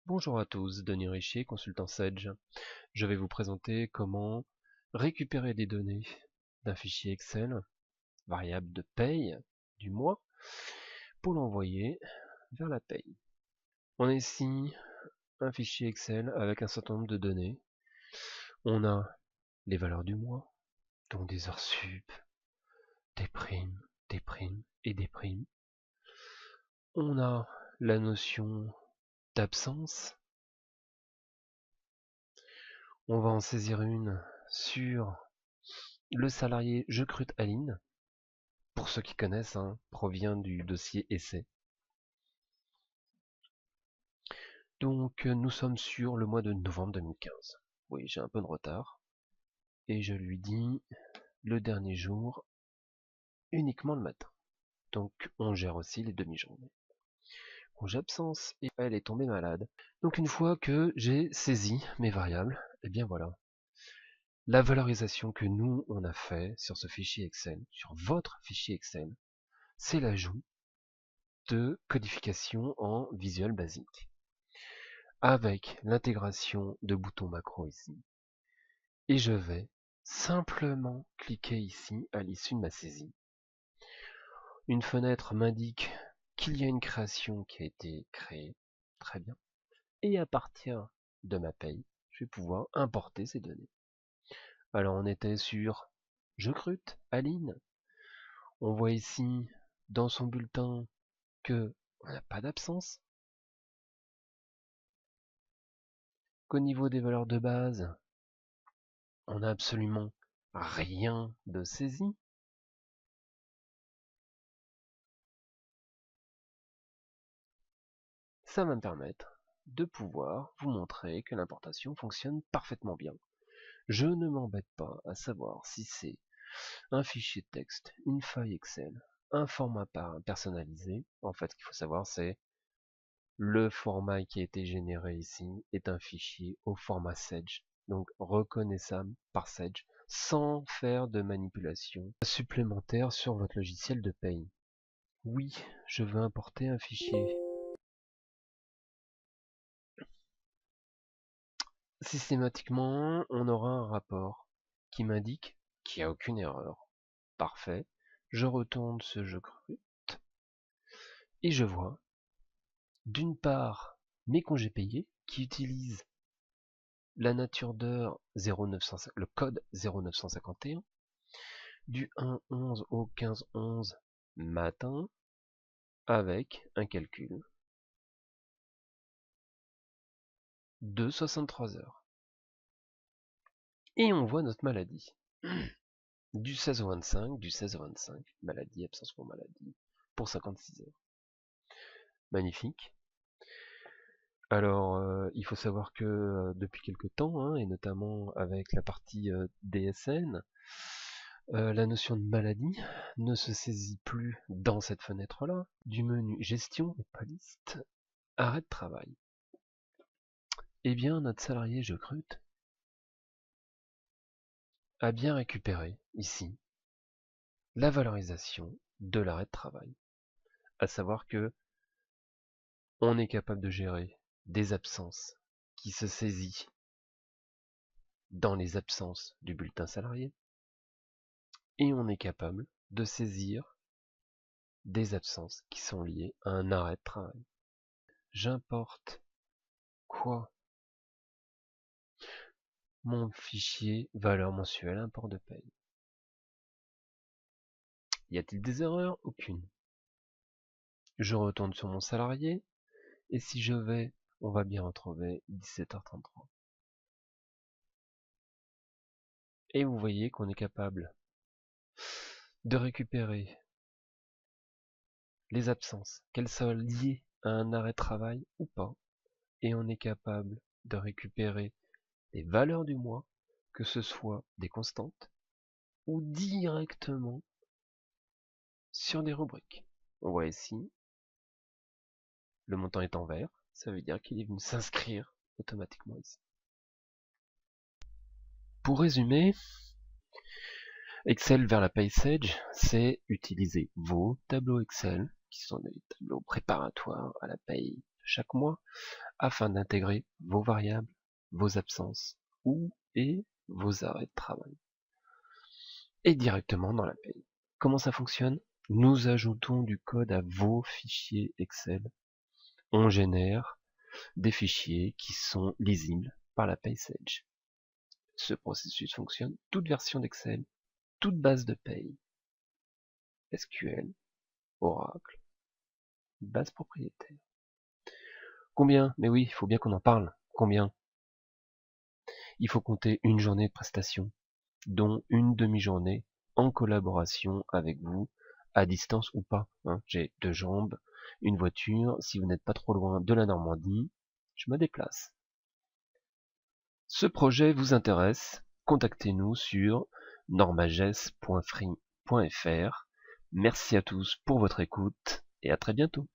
Bonjour à tous, Denis Richier, consultant Sedge. Je vais vous présenter comment récupérer des données d'un fichier Excel, variable de paye du mois, pour l'envoyer vers la paye. On a ici un fichier Excel avec un certain nombre de données. On a les valeurs du mois, donc des heures sup, des primes et des primes. On a la notion d'absence. On va en saisir une sur le salarié Je recrute Aline. Pour ceux qui connaissent, provient du dossier essai. Donc nous sommes sur le mois de novembre 2015. Oui, j'ai un peu de retard. Et je lui dis le dernier jour, uniquement le matin. Donc on gère aussi les demi-journées. Congé absence, et elle est tombée malade. Donc une fois que j'ai saisi mes variables, et bien voilà. La valorisation que nous, on a fait sur ce fichier Excel, sur votre fichier Excel, c'est l'ajout de codification en Visual Basic, avec l'intégration de boutons macro ici. Et je vais simplement cliquer ici à l'issue de ma saisie. Une fenêtre m'indique qu'il y a une création qui a été créée. Très bien. Et à partir de ma paye, je vais pouvoir importer ces données. Alors on était sur Je recrute Aline. On voit ici dans son bulletin que on n'a pas d'absence. Qu'au niveau des valeurs de base, on n'a absolument rien de saisi. Ça va me permettre de pouvoir vous montrer que l'importation fonctionne parfaitement bien. Je ne m'embête pas à savoir si c'est un fichier de texte, une feuille Excel, un format personnalisé. En fait, ce qu'il faut savoir, c'est le format qui a été généré ici est un fichier au format Sedge, donc reconnaissable par Sedge, sans faire de manipulation supplémentaire sur votre logiciel de paye. Oui, je veux importer un fichier. Systématiquement, on aura un rapport qui m'indique qu'il n'y a aucune erreur. Parfait. Je retourne ce Je recrute et je vois d'une part mes congés payés qui utilisent la nature d'heure 0950, le code 0951 du 1-11 au 15-11 matin avec un calcul de 63 heures. Et on voit notre maladie. Du 16 au 25, du 16 au 25, maladie, absence pour maladie, pour 56 heures. Magnifique. Alors, il faut savoir que depuis quelque temps, et notamment avec la partie DSN, la notion de maladie ne se saisit plus dans cette fenêtre-là du menu gestion et pas liste, arrêt de travail. Eh bien, notre salarié Je recrute a bien récupéré ici la valorisation de l'arrêt de travail. À savoir que on est capable de gérer des absences qui se saisissent dans les absences du bulletin salarié et on est capable de saisir des absences qui sont liées à un arrêt de travail. J'importe quoi? Mon fichier valeur mensuelle import de paye. Y a-t-il des erreurs? Aucune. Je retourne sur mon salarié et si je vais, on va bien retrouver 17h33. Et vous voyez qu'on est capable de récupérer les absences, qu'elles soient liées à un arrêt de travail ou pas, et on est capable de récupérer les valeurs du mois, que ce soit des constantes ou directement sur des rubriques. On voit ici, le montant est en vert, ça veut dire qu'il est venu s'inscrire automatiquement ici. Pour résumer, Excel vers la paye Sedge, c'est utiliser vos tableaux Excel, qui sont des tableaux préparatoires à la paye chaque mois, afin d'intégrer vos variables, vos absences et vos arrêts de travail. Et directement dans la paye. Comment ça fonctionne? Nous ajoutons du code à vos fichiers Excel. On génère des fichiers qui sont lisibles par la paye Sage. Ce processus fonctionne, toute version d'Excel, toute base de paye, SQL, Oracle, base propriétaire. Combien? Mais oui, il faut bien qu'on en parle. Combien? Il faut compter une journée de prestation, dont une demi-journée en collaboration avec vous, à distance ou pas. J'ai 2 jambes, une voiture, si vous n'êtes pas trop loin de la Normandie, je me déplace. Ce projet vous intéresse? Contactez-nous sur normages.free.fr. Merci à tous pour votre écoute et à très bientôt.